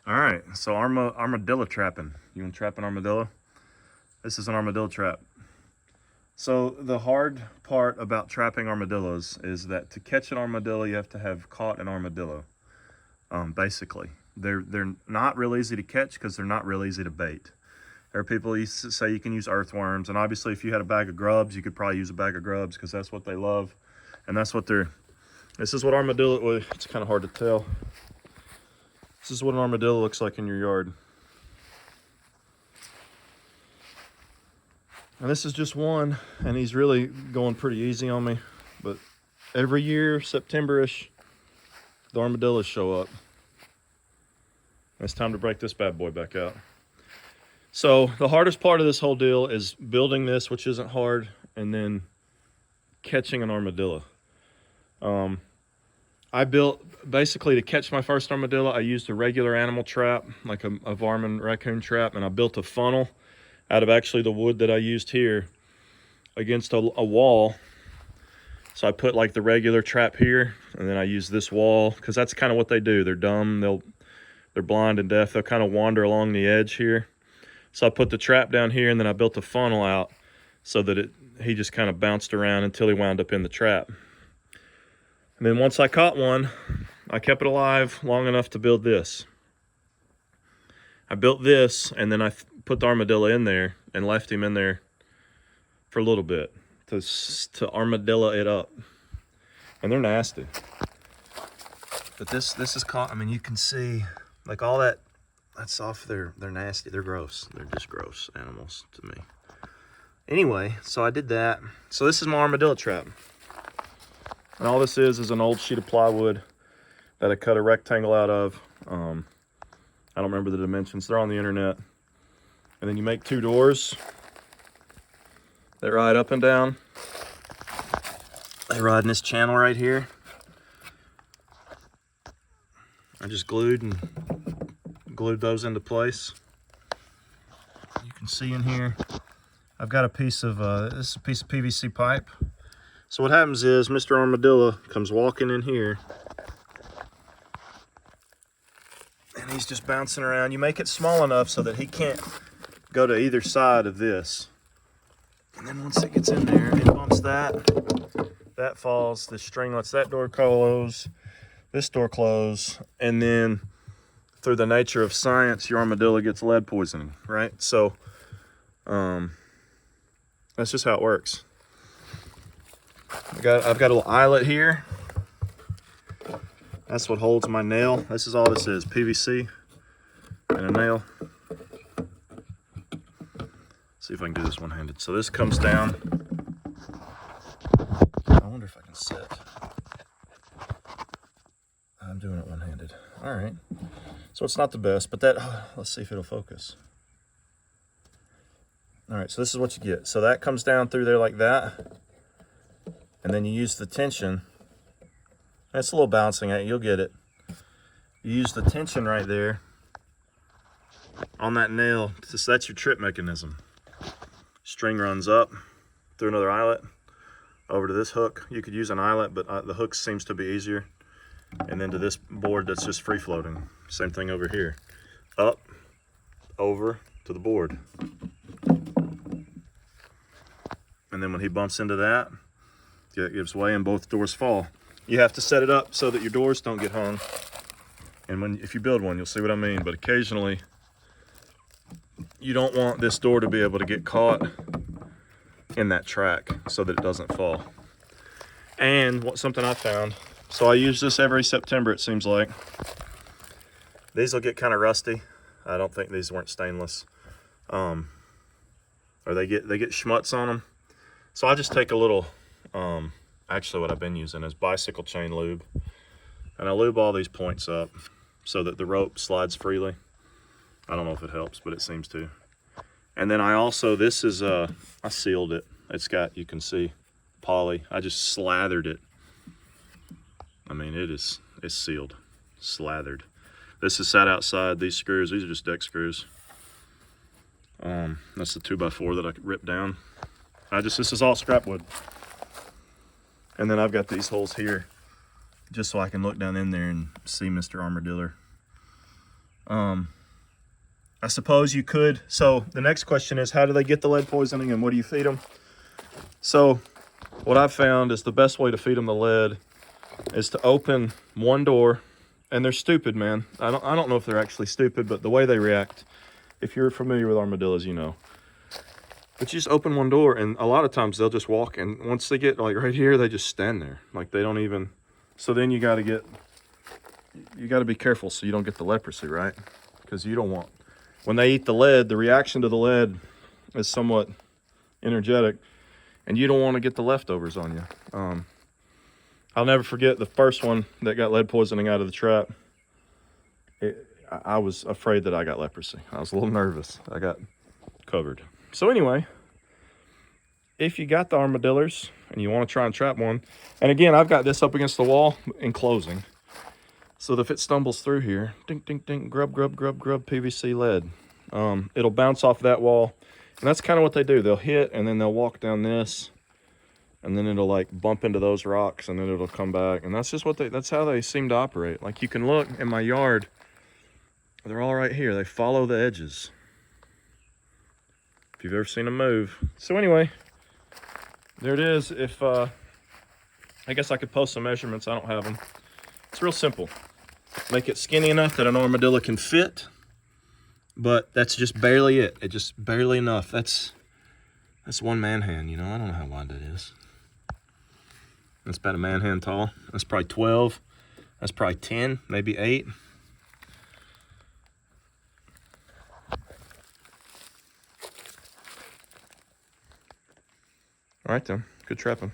All right, so armadillo trapping. You want to trap an armadillo? This is an armadillo trap. So the hard part about trapping armadillos is that to catch an armadillo, you have to have caught an armadillo. Basically, they're not real easy to catch because they're not real easy to bait. There are people who say you can use earthworms, and obviously if you had a bag of grubs, you could probably use a bag of grubs because that's what they love, and that's what they're. This is what armadillo. Well, it's kind of hard to tell. This is what an armadillo looks like in your yard. And this is just one, and he's really going pretty easy on me. But every year, September-ish, the armadillos show up. It's time to break this bad boy back out. So the hardest part of this whole deal is building this, which isn't hard, and then catching an armadillo. I built, basically to catch my first armadillo, I used a regular animal trap, like a Varmint raccoon trap, and I built a funnel out of actually the wood that I used here against a wall. So I put like the regular trap here, and then I use this wall, because that's kind of what they do. They're dumb, they're blind and deaf, they'll kind of wander along the edge here. So I put the trap down here, and then I built a funnel out so that he just kind of bounced around until he wound up in the trap. And then once I caught one, I kept it alive long enough to build this. I built this, and then I put the armadillo in there and left him in there for a little bit to armadillo it up. And they're nasty. But this is caught. I mean, you can see like all that's off. They're nasty. They're gross. They're just gross animals to me. Anyway, so I did that. So this is my armadillo trap. And all this is an old sheet of plywood that I cut a rectangle out of. I don't remember the dimensions. They're on the internet. And then you make two doors. They ride up and down. They ride in this channel right here. I just glued those into place. You can see in here, I've got a piece of, this is a piece of PVC pipe. So what happens is Mr. Armadillo comes walking in here, and he's just bouncing around. You make it small enough so that he can't go to either side of this. And then once it gets in there, it bumps that falls, the string lets that door close, this door close, and then through the nature of science, your armadillo gets lead poisoning, right? So that's just how it works. I've got a little eyelet here. That's what holds my nail. This is all this is, PVC and a nail. See if I can do this one-handed. So this comes down. I wonder if I can sit. I'm doing it one-handed. All right. So it's not the best, but let's see if it'll focus. All right, so this is what you get. So that comes down through there like that. And then you use the tension. It's a little bouncing at you, you'll get it. You use the tension right there on that nail. So that's your trip mechanism. String runs up through another eyelet over to this hook. You could use an eyelet, but the hook seems to be easier. And then to this board that's just free floating. Same thing over here. Up, over to the board. And then when he bumps into that, it gives way and both doors fall. You have to set it up so that your doors don't get hung. And if you build one, you'll see what I mean. But occasionally, you don't want this door to be able to get caught in that track so that it doesn't fall. And something I found, so I use this every September, it seems like. These will get kind of rusty. I don't think these weren't stainless. Or they get schmutz on them. So I just take a little, actually what I've been using is bicycle chain lube. And I lube all these points up so that the rope slides freely. I don't know if it helps, but it seems to. And then I also, this is, I sealed it. It's got, you can see, poly. I just slathered it. I mean, it's sealed, slathered. This is sat outside, these screws, these are just deck screws. That's the 2x4 that I ripped down. This is all scrap wood. And then I've got these holes here just so I can look down in there and see Mr. Armadillo. I suppose you could. So the next question is, how do they get the lead poisoning and what do you feed them? So what I've found is the best way to feed them the lead is to open one door. And they're stupid, man. I don't know if they're actually stupid, but the way they react, if you're familiar with armadillos, you know. But you just open one door, and a lot of times they'll just walk, and once they get like right here, they just stand there. Like they don't even, so then you gotta be careful so you don't get the leprosy, right? Because you don't want, when they eat the lead, the reaction to the lead is somewhat energetic, and you don't want to get the leftovers on you. I'll never forget the first one that got lead poisoning out of the trap. I was afraid that I got leprosy. I was a little nervous. I got covered. So anyway, if you got the armadillos and you want to try and trap one, and again, I've got this up against the wall enclosing, so that if it stumbles through here, ding, ding, ding, grub, grub, grub, grub, PVC lead. It'll bounce off that wall, and that's kind of what they do. They'll hit, and then they'll walk down this, and then it'll like bump into those rocks, and then it'll come back. And that's just that's how they seem to operate. Like you can look in my yard, they're all right here. They follow the edges. If you've ever seen them move. So anyway, there it is. If, I guess I could post some measurements. I don't have them. It's real simple. Make it skinny enough that an armadillo can fit, but that's just barely it. It just barely enough. That's one man hand, you know. I don't know how wide that is. That's about a man hand tall. That's probably 12. That's probably 10, maybe 8. All right then, good trapping.